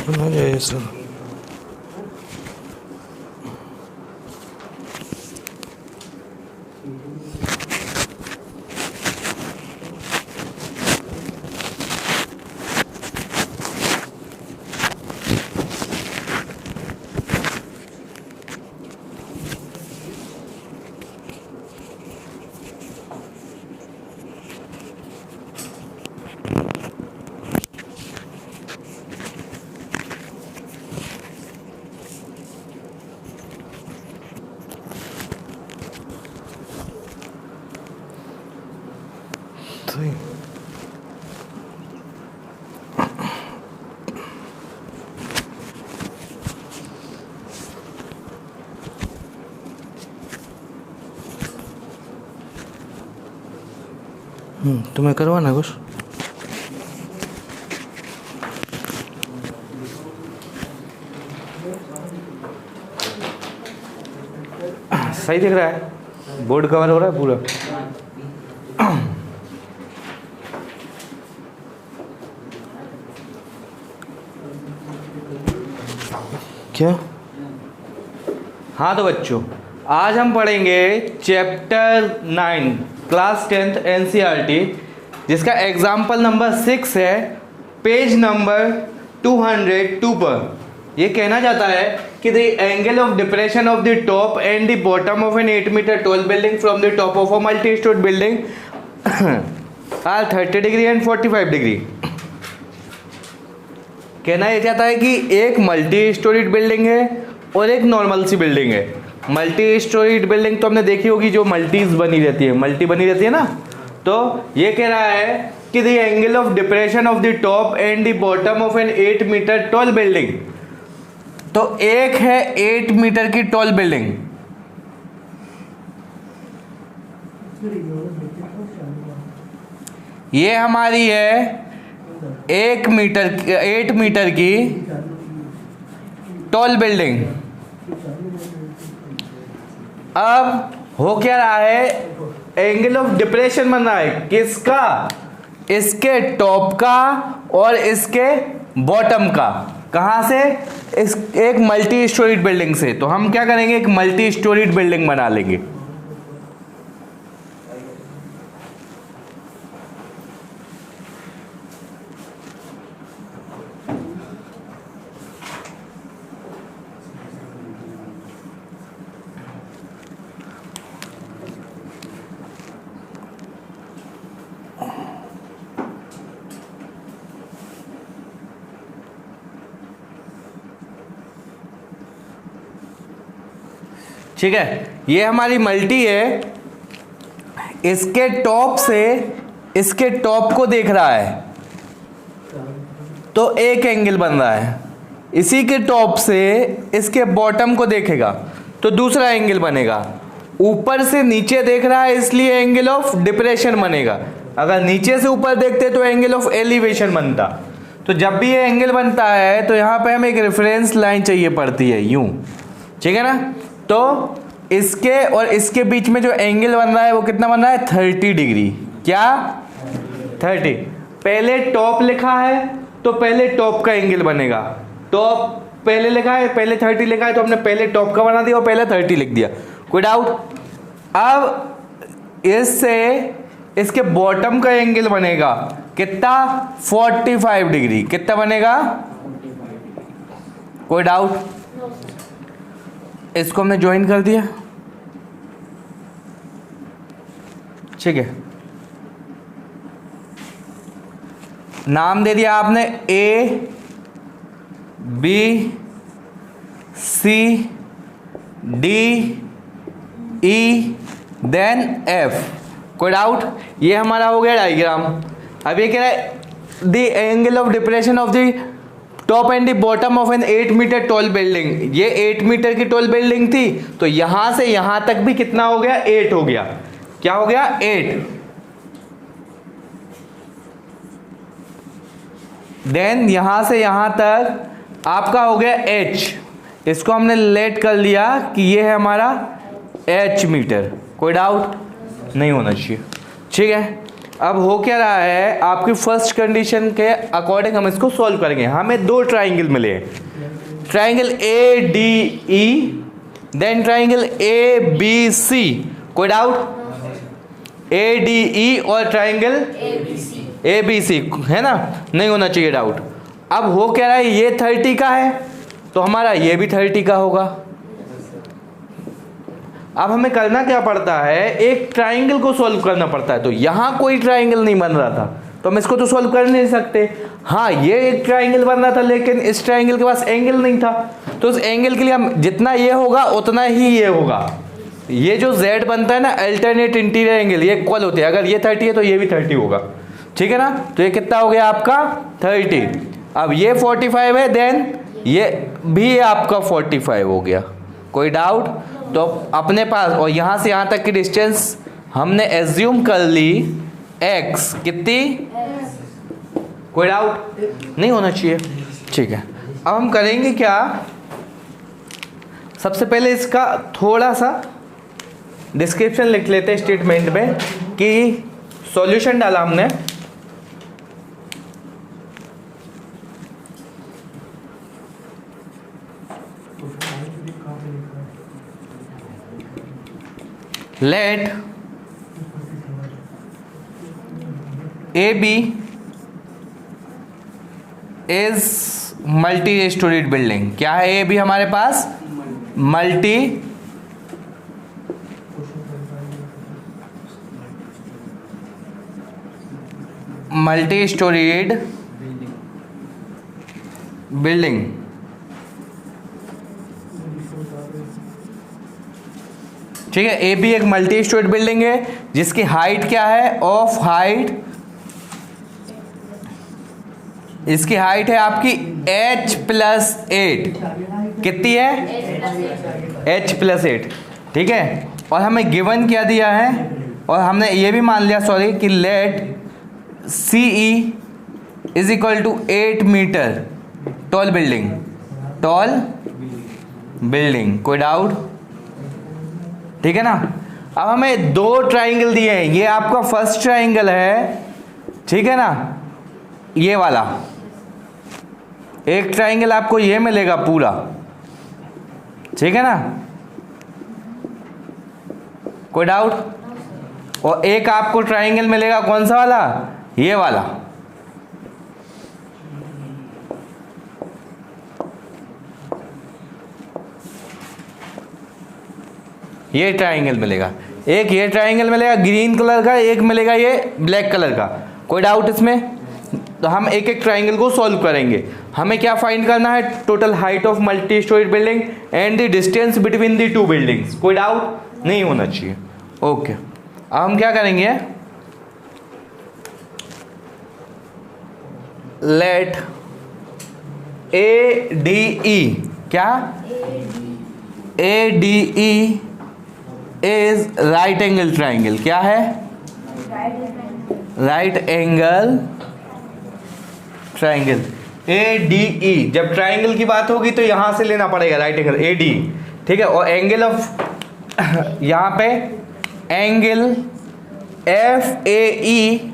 छूना जाए सर। तुम्हें करवाना कुछ? सही दिख रहा है, बोर्ड कवर हो रहा है पूरा। क्या? हाँ तो बच्चों, आज हम पढ़ेंगे चैप्टर 9 क्लास 10th NCERT, जिसका एग्जाम्पल नंबर 6 है, पेज नंबर 202 पर। ये कहना जाता है कि the angle of depression of the top and the bottom of an 8 metre tall building from the top of a multi storeyed building are 30 degree and 45 degree. कहना यह चाहता है कि एक मल्टी स्टोरीड बिल्डिंग है और एक नॉर्मल सी building है। मल्टी स्टोरीड बिल्डिंग तो हमने देखी होगी, जो मल्टीज बनी रहती है, मल्टी बनी रहती है ना। तो ये कह रहा है कि the angle of depression of the top and the bottom of an 8 metre tall building. तो एक है 8 मीटर की टॉल बिल्डिंग, ये हमारी है 8 मीटर की टॉल बिल्डिंग। अब हो क्या रहा है, एंगल ऑफ डिप्रेशन बन रहा है किसका? इसके टॉप का और इसके बॉटम का। कहां से? इस एक मल्टी स्टोरीड बिल्डिंग से। तो हम क्या करेंगे, एक मल्टी स्टोरीड बिल्डिंग बना लेंगे। ठीक है, ये हमारी मल्टी है, इसके टॉप से इसके टॉप को देख रहा है तो एक एंगल बन रहा है, इसी के टॉप से इसके बॉटम को देखेगा तो दूसरा एंगल बनेगा। ऊपर से नीचे देख रहा है इसलिए एंगल ऑफ डिप्रेशन बनेगा। अगर नीचे से ऊपर देखते तो एंगल ऑफ एलिवेशन बनता। तो जब भी ये एंगल बनता है तो यहाँ पे हमें एक रेफरेंस लाइन चाहिए पड़ती है, यूं। ठीक है ना। तो इसके और इसके बीच में जो एंगल बन रहा है वो कितना बन रहा है? 30 डिग्री। क्या? 30। पहले टॉप लिखा है तो पहले टॉप का एंगल बनेगा। टॉप पहले लिखा है, पहले 30 लिखा है तो हमने पहले टॉप का बना दिया और पहले 30 लिख दिया। कोई डाउट? अब इससे इसके बॉटम का एंगल बनेगा कितना? 45 डिग्री। कितना बनेगा? कोई डाउट? इसको हमने ज्वाइन कर दिया। ठीक है, नाम दे दिया आपने A B C D E then F. कोई डाउट? ये हमारा हो गया डायग्राम। अब ये कह रहा है the angle of depression of the top and the bottom of an 8 metre tall building. ये 8 मीटर की टॉल बिल्डिंग थी, तो यहां से यहां तक भी कितना हो गया? 8 हो गया। क्या हो गया? 8। देन यहां से यहां तक आपका हो गया h। इसको हमने लेट कर लिया कि ये है हमारा h मीटर। कोई डाउट नहीं होना चाहिए, ठीक है। अब हो क्या रहा है, आपकी फर्स्ट कंडीशन के अकॉर्डिंग हम इसको सॉल्व करेंगे। हमें दो ट्राइंगल मिले हैं, triangle A D E, then triangle A B C. कोई डाउट? ए डी ई और ट्राइंगल ए बी सी, है ना? नहीं होना चाहिए डाउट। अब हो क्या रहा है, ये 30 का है तो हमारा ये भी 30 का होगा। अब हमें करना क्या पड़ता है, एक ट्राइंगल को सॉल्व करना पड़ता है। तो यहां कोई ट्राइंगल नहीं बन रहा था तो हम इसको तो सॉल्व कर नहीं सकते। हाँ, ये एक ट्राइंगल बन रहा था लेकिन इस ट्राइंगल के पास एंगल नहीं था, तो उस एंगल के लिए हम जितना ये होगा उतना ही ये होगा। ये जो z बनता है ना, अल्टरनेट इंटीरियर एंगल, ये इक्वल होते हैं। अगर ये 30 है तो ये भी 30 होगा, ठीक है ना? तो ये कितना हो गया आपका? 30। अब ये 45 है, देन ये भी आपका 45 हो गया। कोई डाउट? तो अपने पास, और यहां से यहां तक की डिस्टेंस हमने एज्यूम कर ली x कितनी? कोई डाउट नहीं होना चाहिए, ठीक है। अब हम करेंगे क्या, सबसे पहले इसका थोड़ा सा डिस्क्रिप्शन लिख लेते हैं स्टेटमेंट में कि सॉल्यूशन डाला हमने। Let A B is multi storeyed building. क्या है ए बी हमारे पास? Multi storeyed building. ठीक है, ए बी एक मल्टी स्टोरीड बिल्डिंग है जिसकी हाइट क्या है? ऑफ हाइट, इसकी हाइट है आपकी h+8। कितनी है? h+8, ठीक है। और हमें गिवन क्या दिया है, और हमने ये भी मान लिया सॉरी कि let CE is equal to 8 metre tall building. कोई डाउट? ठीक है ना? अब हमें दो ट्राइंगल दिए हैं, ये आपका फर्स्ट ट्राइंगल है, ठीक है ना? ये वाला एक ट्राइंगल आपको ये मिलेगा पूरा, ठीक है ना? कोई डाउट? और एक आपको ट्राइंगल मिलेगा कौन सा वाला? ये वाला। ये ट्राइंगल मिलेगा, एक ये ट्राइंगल मिलेगा ग्रीन कलर का, एक मिलेगा ये ब्लैक कलर का। कोई डाउट इसमें? तो हम एक एक ट्राइंगल को सॉल्व करेंगे। हमें क्या फाइंड करना है? Total height of multi storeyed building and the distance between the two buildings. कोई डाउट नहीं होना चाहिए, ओके। अब हम क्या करेंगे, लेट ए डी ई, क्या? ए D E is right angle triangle. क्या है? Right angle triangle. A D ई, जब ट्राइंगल की बात होगी तो यहां से लेना पड़ेगा राइट एंगल, ए डी, ठीक है। और एंगल ऑफ यहां पे एंगल एफ ए ई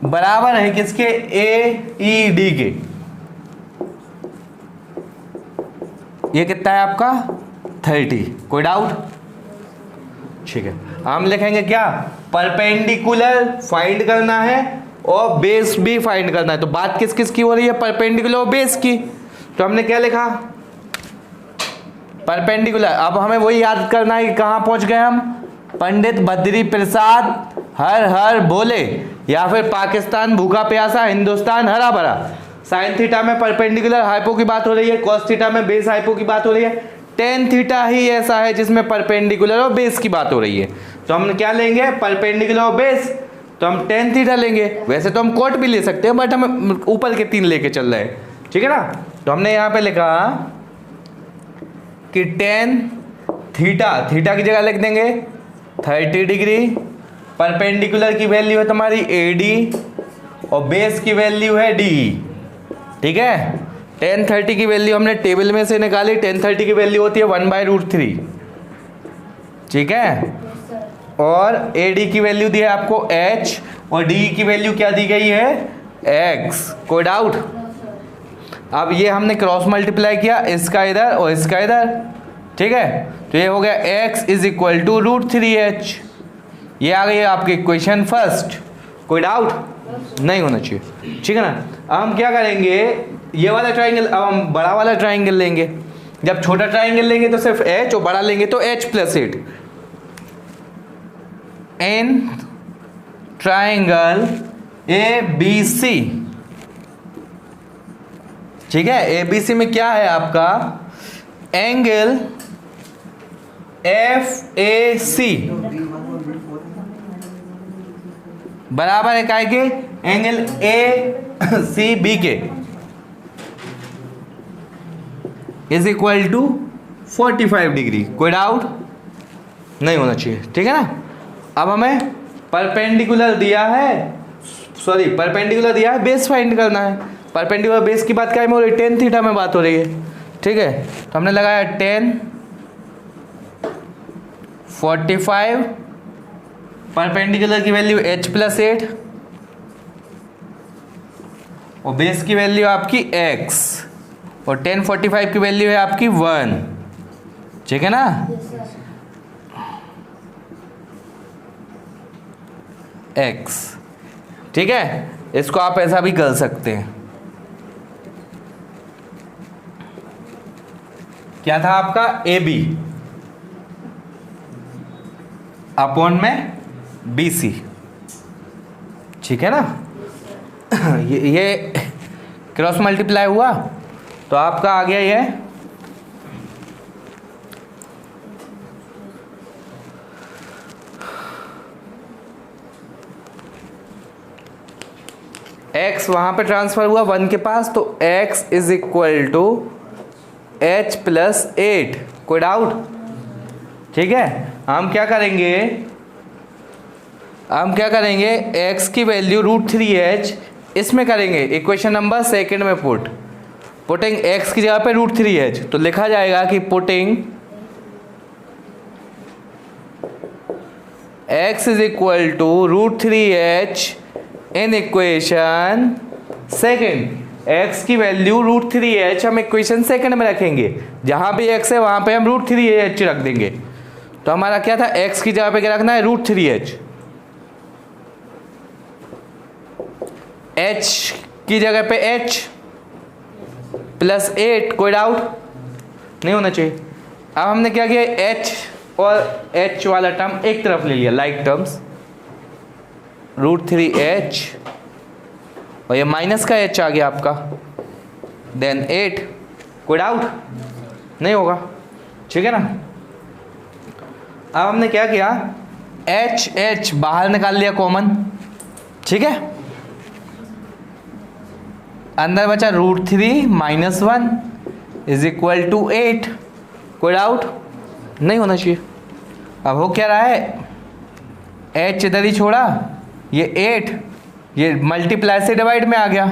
बराबर है किसके? ए ई डी के। ये कितना है आपका? 30। कोई डाउट? ठीक है, हम लिखेंगे क्या? परपेंडिकुलर फाइंड करना है और बेस भी फाइंड करना है। तो बात किस किस की हो रही है? परपेंडिकुलर और बेस की। तो हमने क्या लिखा? परपेंडिकुलर। अब हमें वही याद करना है कि कहां पहुंच गए हम? पंडित बद्री प्रसाद हर हर बोले, या फिर पाकिस्तान भूखा प्यासा हिंदुस्तान हरा भरा। साइन थीटा में परपेंडिकुलर हाइपो की बात हो रही है, कॉस थीटा में बेस हाइपो की बात हो रही है, टेन थीटा ही ऐसा है जिसमें परपेंडिकुलर और बेस की बात हो रही है, तो हम क्या लेंगे, परपेंडिकुलर और बेस, तो हम टेन थीटा लेंगे। वैसे तो हम कोट भी ले सकते हैं, बट हम ऊपर के 3 लेके चल रहे हैं, ठीक है ना। तो हमने यहाँ पे लिखा कि टेन थीटा, थीटा की जगह लिख देंगे 30 डिग्री, परपेंडिकुलर की वैल्यू है तुम्हारी AD और बेस की वैल्यू है DE, ठीक है। टेन 30 की वैल्यू हमने टेबल में से निकाली, टेन 30 की वैल्यू होती है 1/√3, ठीक है। और AD की वैल्यू दी है आपको H और DE की वैल्यू क्या दी गई है, X। कोई डाउट? अब ये हमने क्रॉस मल्टीप्लाई किया, इसका इधर और इसका इधर, ठीक है। तो ये हो गया X is equal to √3H। ये आ गई है आपकी इक्वेशन फर्स्ट। कोई डाउट नहीं होना चाहिए, ठीक है ना। अब हम क्या करेंगे, ये वाला ट्राइंगल, अब हम बड़ा वाला ट्राइंगल लेंगे। जब छोटा ट्राइंगल लेंगे तो सिर्फ H और बड़ा लेंगे तो H+8। इन ट्राइंगल ABC, ठीक है। ABC में क्या है आपका, एंगल FAC बराबर है काय के, एंगल ACB के, इज इक्वल टू 45 डिग्री। कोई डाउट नहीं होना चाहिए, ठीक है ना। अब हमें परपेंडिकुलर दिया है, परपेंडिकुलर दिया है, बेस फाइंड करना है। परपेंडिकुलर बेस की बात क्या में हो रही है, टेन थीटा में बात हो रही है, ठीक है। तो हमने लगाया 10 45, परपेंडिकुलर की वैल्यू H+8 और बेस की वैल्यू आपकी X और 10 45 की वैल्यू है आपकी 1, ठीक है ना। X, ठीक है। इसको आप ऐसा भी कर सकते हैं, क्या था आपका AB अपॉन में BC, ठीक है ना। ये क्रॉस मल्टीप्लाई हुआ तो आपका आ गया ये X वहां पे ट्रांसफर हुआ 1 के पास, तो X is equal to H+8। कोई डाउट? ठीक है। हम क्या करेंगे, X की वैल्यू √3H इसमें करेंगे, इक्वेशन नंबर सेकंड में पुटिंग X की जगह पे √3H, तो लिखा जाएगा कि putting X is equal to √3H in equation second. X की वैल्यू √3H हम इक्वेशन सेकंड में रखेंगे, जहां भी X है वहां पे हम √3H रख देंगे। तो हमारा क्या था, X की जगह पे क्या रखना है, √3H, H की जगह पे H+8। कोई डाउट नहीं होना चाहिए। अब हमने क्या किया, H और H वाला टर्म एक तरफ ले लिया, लाइक टर्म्स, √3H और ये माइनस का H आ गया आपका, देन 8। कोई डाउट नहीं होगा, ठीक है ना। अब हमने क्या किया, H बाहर निकाल लिया कॉमन, ठीक है। अंदर बचा √3 - 1 इज इक्वल टू 8। कोई डाउट नहीं होना चाहिए। अब हो क्या रहा है, H इधर ही छोड़ा, ये 8 ये मल्टीप्लाई से डिवाइड में आ गया,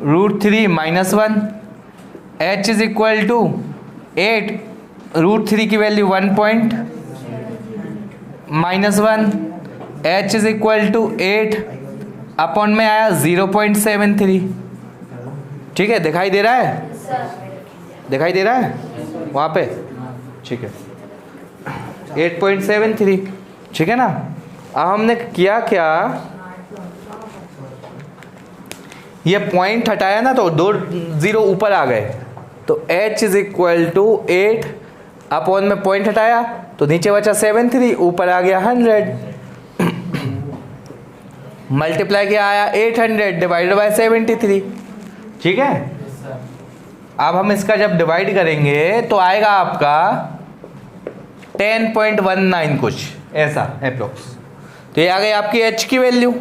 √3 - 1 H इज इक्वल टू 8, √3 की वैल्यू 1 point -1 H is equal to 8 upon में आया 0.73। ठीक है, दिखाई दे रहा है, दिखाई दे रहा है वहाँ पे, ठीक है, 8.73, ठीक है ना। अब हमने किया क्या, ये पॉइंट हटाया ना तो 2 0 ऊपर आ गए, तो H is equal to 8 upon में पॉइंट हटाया तो नीचे बचा 73, ऊपर आ गया 100, मल्टीप्लाई किया आया 800 डिवाइडेड बाय 73, ठीक है। अब हम इसका जब डिवाइड करेंगे तो आएगा आपका 10.19 कुछ ऐसा अप्रोक्स। तो ये आ गई आपकी h की वैल्यू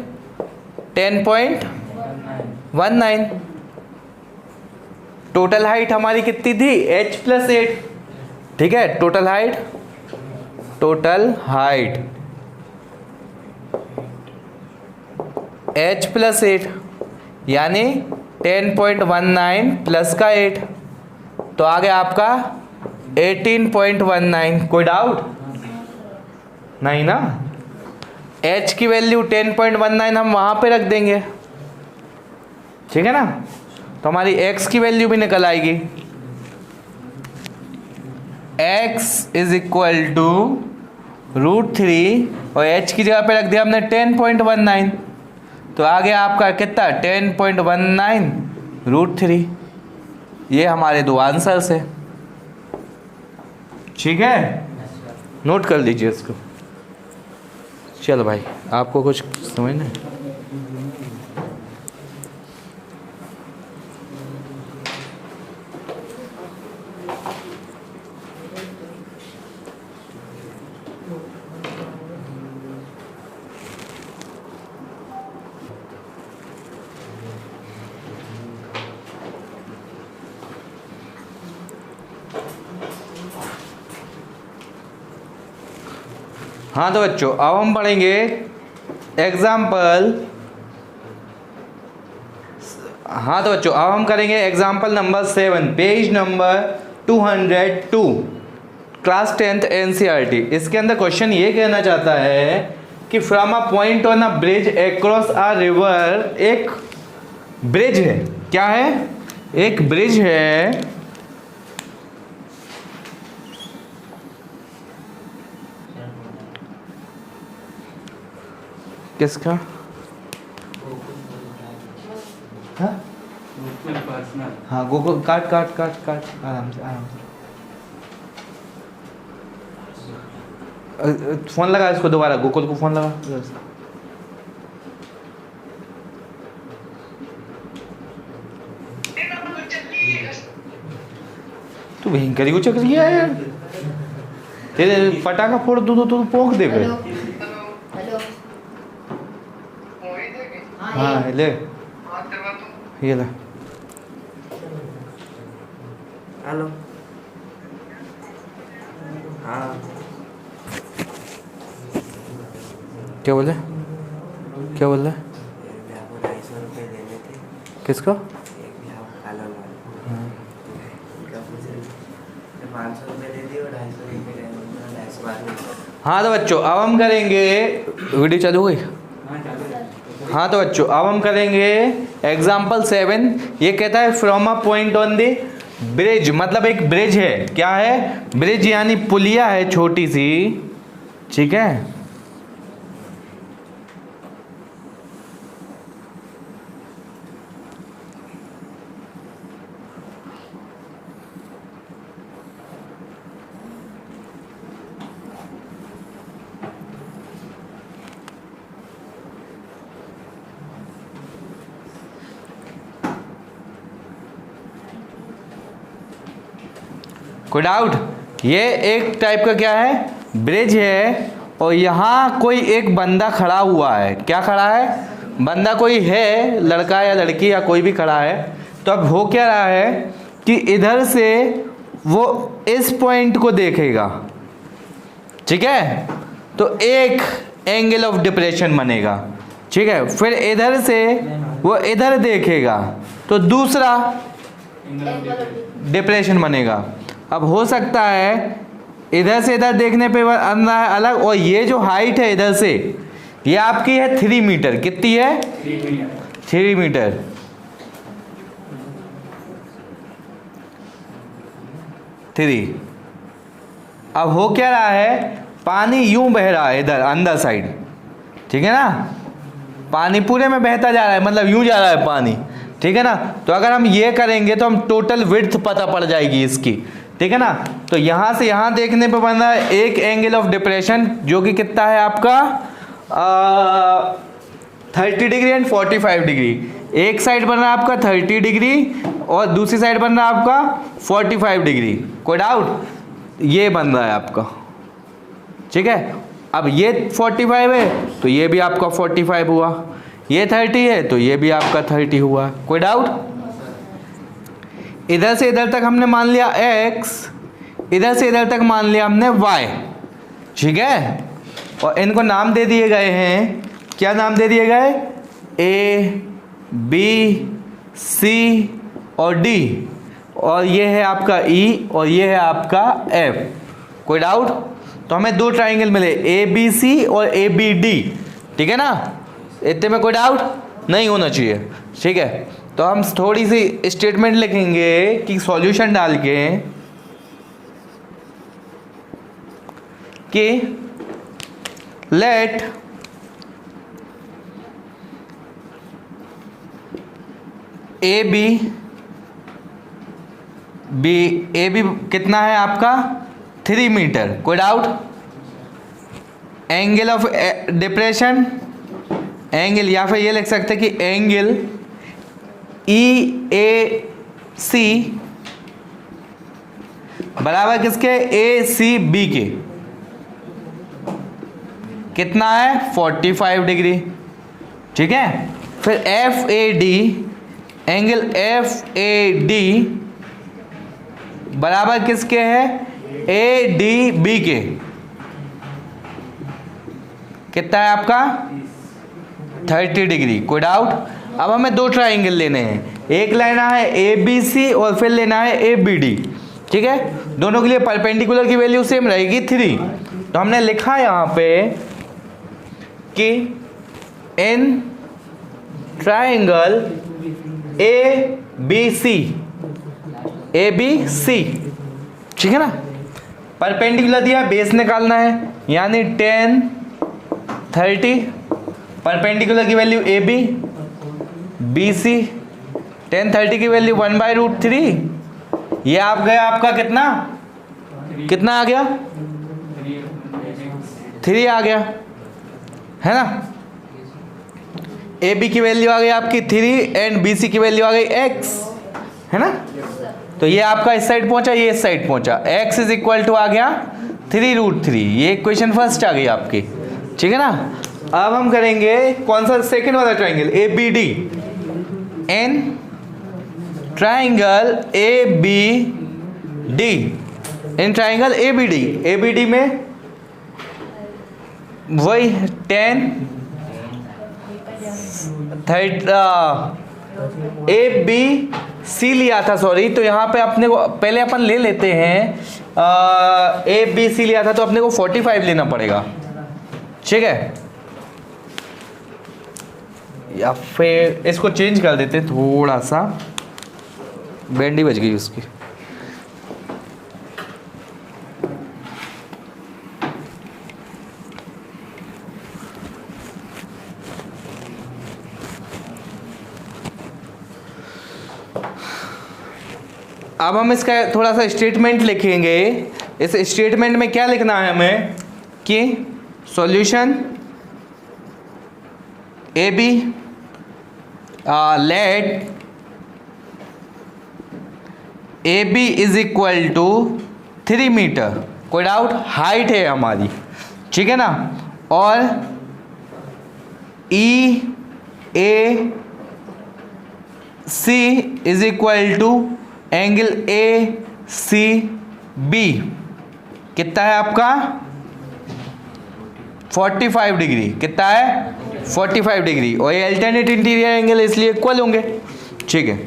10.19। टोटल हाइट हमारी कितनी थी h + 8, ठीक है। टोटल हाइट h + 8 यानी 10.19 प्लस का 8, तो आ गया आपका 18.19। कोई डाउट नहीं ना। h की वैल्यू 10.19 हम वहां पे रख देंगे, ठीक है ना। तो हमारी x की वैल्यू भी निकल आएगी। x = √3 और h की जगह पे रख दिया हमने 10.19, तो आ गया आपका कितना 10.19 √3। ये हमारे दो आंसर्स है, ठीक है। नोट कर लीजिए इसको। चलो भाई, आपको कुछ समझना है? हाँ तो बच्चों, अब हम पढ़ेंगे एग्जाम्पल। हाँ तो बच्चों, अब हम करेंगे example number 7, page number 202, class 10th NCERT। इसके अंदर क्वेश्चन ये कहना चाहता है कि from a point on a bridge across a river, एक ब्रिज है, क्या है, एक ब्रिज है, किसका? हाँ गोकुल, काट काट काट काट, आराम से आराम से। फोन लगा इसको दोबारा, गोकुल को फोन लगा। तू भयंकर को चक्कर किया है यार, तेरे पटाखा फोड़ दूँ तो पोंख दे फिर। हाँ ले, ये ले। हेलो, हाँ क्या बोले, क्या बोल रहे? 250 रुपये देने थे। किसको? एक भैया काला माल, उनका मुझे 500 रुपये दे दिए और 250 रुपये 250 बाद में। हाँ तो बच्चों, अब हम करेंगे, वीडियो चालू हो गई? हाँ तो बच्चों, अब हम करेंगे एग्जाम्पल 7। ये कहता है from a point on the bridge, मतलब एक ब्रिज है, क्या है, ब्रिज यानी पुलिया है छोटी सी, ठीक है। कोई डाउट? ये एक टाइप का क्या है, ब्रिज है, और यहाँ कोई एक बंदा खड़ा हुआ है, क्या खड़ा है, बंदा कोई है, लड़का या लड़की या कोई भी खड़ा है। तो अब हो क्या रहा है कि इधर से वो इस पॉइंट को देखेगा, ठीक है, तो एक एंगल ऑफ डिप्रेशन बनेगा, ठीक है। फिर इधर से वो इधर देखेगा तो दूसरा डिप्रेशन बनेगा। अब हो सकता है इधर से इधर देखने पे अलग, और ये जो हाइट है इधर से, ये आपकी है 3 मीटर। कितनी है? 3 मीटर। अब हो क्या रहा है, पानी यूं बह रहा है इधर अंदर साइड, ठीक है ना, पानी पूरे में बहता जा रहा है, मतलब यूं जा रहा है पानी, ठीक है ना। तो अगर हम ये करेंगे तो हम टोटल विड्थ पता पड़ जाएगी इसकी, ठीक है ना। तो यहां से यहां देखने पे बन रहा है एक एंगल ऑफ डिप्रेशन, जो कि कितना है आपका 30 डिग्री एंड 45 डिग्री। एक साइड बन रहा है आपका 30 डिग्री और दूसरी साइड बन रहा है आपका 45 डिग्री। कोई डाउट? ये बन रहा है आपका, ठीक है। अब ये 45 है तो ये भी आपका 45 हुआ, ये 30 है तो ये भी आपका 30 हुआ। कोई डाउट? इधर से इधर तक हमने मान लिया x, इधर से इधर तक मान लिया हमने y, ठीक है। और इनको नाम दे दिए गए हैं, क्या नाम दे दिए गए? A, B, C और D, और ये है आपका E और ये है आपका F। कोई डाउट? तो हमें दो ट्राइंगल मिले, ABC और ABD, ठीक है ना। इतने में कोई डाउट नहीं होना चाहिए, ठीक है। तो हम थोड़ी सी स्टेटमेंट लिखेंगे कि सॉल्यूशन डाल के कि लेट ए बी कितना है आपका? 3 मीटर। कोई doubt? Angle of depression, angle या फिर ये लिख सकते हैं कि एंगल EAC बराबर किसके? ACB के कितना है? 45 डिग्री, ठीक है। फिर FAD, एंगल FAD बराबर किसके है? ADB के कितना है आपका? 30 डिग्री। कोई डाउट? अब हमें दो ट्राइंगल लेने हैं, एक लेना है ABC और फिर लेना है ABD, ठीक है। दोनों के लिए परपेंडिकुलर की वैल्यू सेम रहेगी 3। तो हमने लिखा यहाँ पे कि इन ट्राइंगल ABC, ठीक है ना। परपेंडिकुलर दिया, बेस निकालना है, यानी 10 30, परपेंडिकुलर की वैल्यू AB BC, 10 30 की वैल्यू 1/√3। ये आप गया आपका कितना आ गया? 3 आ गया, है ना। AB की वैल्यू आ गई आपकी 3 एंड BC की वैल्यू आ गई x, है ना। तो ये आपका इस साइड पहुंचा, ये इस साइड पहुंचा, x इज इक्वल टू आ गया 3√3। ये इक्वेशन फर्स्ट आ गई आपकी, ठीक है ना। अब हम करेंगे कौन सा? सेकंड वाला ट्राइंगल ABD। इन ट्राइंगल ABD, इन ट्राइंगल ABD में वही 10 30 ABC लिया था, सॉरी। तो यहाँ पे अपने को पहले अपन ले लेते हैं ABC लिया था तो अपने को 45 लेना पड़ेगा, ठीक है। या फिर इसको चेंज कर देते, थोड़ा सा बैंडी बज गई उसकी। अब हम इसका थोड़ा सा स्टेटमेंट लिखेंगे। इस स्टेटमेंट में क्या लिखना है हमें कि solution AB let AB is equal to 3 metre. कोई डाउट? हाइट है हमारी, ठीक है ना। और EAC is equal to angle ACB कितना है आपका? 45 डिग्री। कितना है? 45 डिग्री। और ये अल्टरनेट इंटीरियर एंगल इसलिए इक्वल होंगे, ठीक है।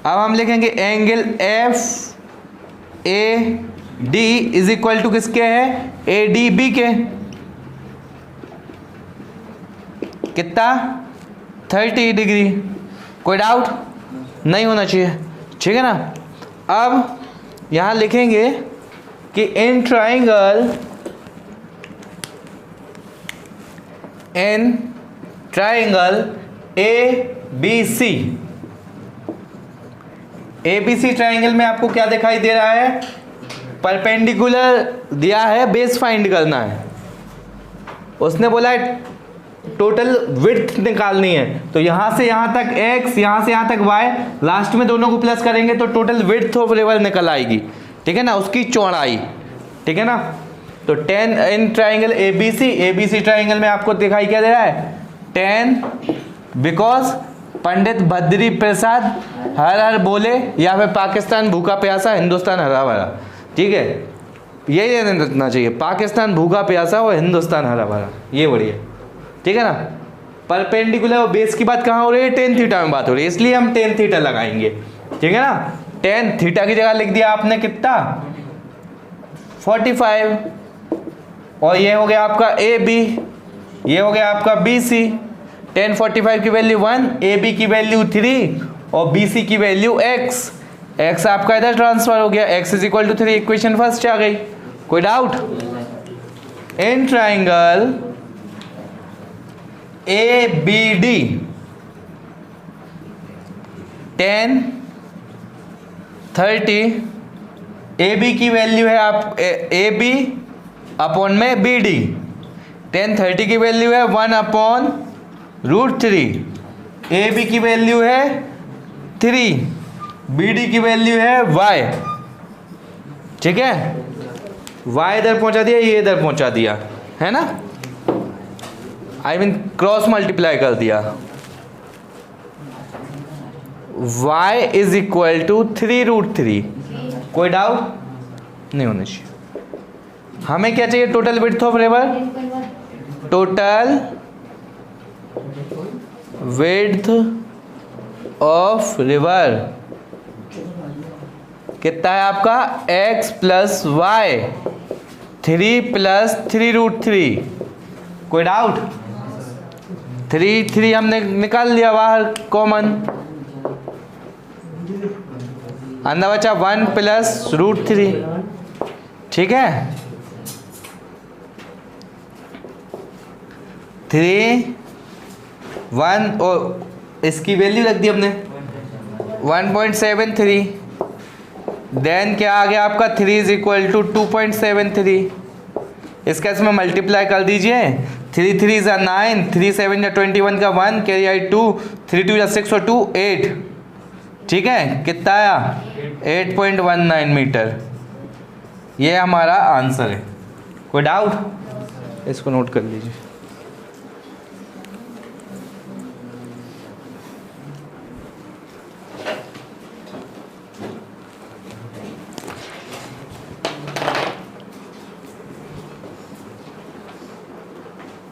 अब हम लिखेंगे angle FAD is equal to किसके है? ADB के कितना? 30 डिग्री। कोई डाउट नहीं होना चाहिए, ठीक है ना। अब यहां लिखेंगे कि इन ट्राइंगल ABC ट्राइंगल में आपको क्या दिखाई दे रहा है? परपेंडिकुलर दिया है, बेस फाइंड करना है। उसने बोला है टोटल विड्थ निकालनी है, तो यहां से यहां तक x, यहां से यहां तक y, लास्ट में दोनों को प्लस करेंगे तो टोटल विड्थ ऑफ रिवर निकल आएगी, ठीक है ना, उसकी चौड़ाई, ठीक है ना। तो 10 इन ट्राइंगल ABC ट्राइंगल में आपको दिखाई क्या दे रहा है 10, बिकॉज पंडित बद्री प्रसाद हर हर बोले, या फिर पाकिस्तान भूखा प्यासा हिंदुस्तान हरा भरा, ठीक है, यही रखना चाहिए, पाकिस्तान भूखा प्यासा और हिंदुस्तान हरा भरा, ये बढ़िया, ठीक है ना। परपेंडिकुलर और बेस की बात कहाँ हो रही है, टेन थीटा में बात हो रही है, इसलिए हम टेन थीटा लगाएंगे, ठीक है ना। टेन थीटा की जगह लिख दिया आपने कितना 45, और ये हो गया आपका AB, ये हो गया आपका BC। 10 45 की वैल्यू 1, AB की वैल्यू 3 और BC की वैल्यू x आपका इधर ट्रांसफर हो गया, x is equal to 3, equation first आ गई। कोई doubt? In triangle ABD 10 30, AB की वैल्यू है आप AB अपॉन में BD, 10 30 की वैल्यू है 1/√3, AB की वैल्यू है 3, BD की वैल्यू है y, ठीक है, y इधर पहुंचा दिया, ये इधर पहुंचा दिया, है ना, आई मीन क्रॉस मल्टीप्लाई कर दिया। y इज इक्वल टू 3√3, कोई डाउट नहीं होना चाहिए। हमें क्या चाहिए, total width of river, total width of river कितना है आपका x प्लस वाई, 3 प्लस 3√3, कोई डाउट? 3 हमने निकाल लिया बाहर कॉमन, अंदर बचा 1 प्लस √3, ठीक है, 3 1 और इसकी वैल्यू रख दी हमने 1.73, देन क्या आ गया आपका 3 इज इक्वल टू 2.73, इसका इसमें मल्टीप्लाई कर दीजिए, 3 3 इज 9, 3 7 या 21 का 1, कैरी आई 2, 3 2 या 6 और 2 8, ठीक है, कितना आया 8.19 मीटर, ये हमारा आंसर है। कोई डाउट? इसको नोट कर लीजिए।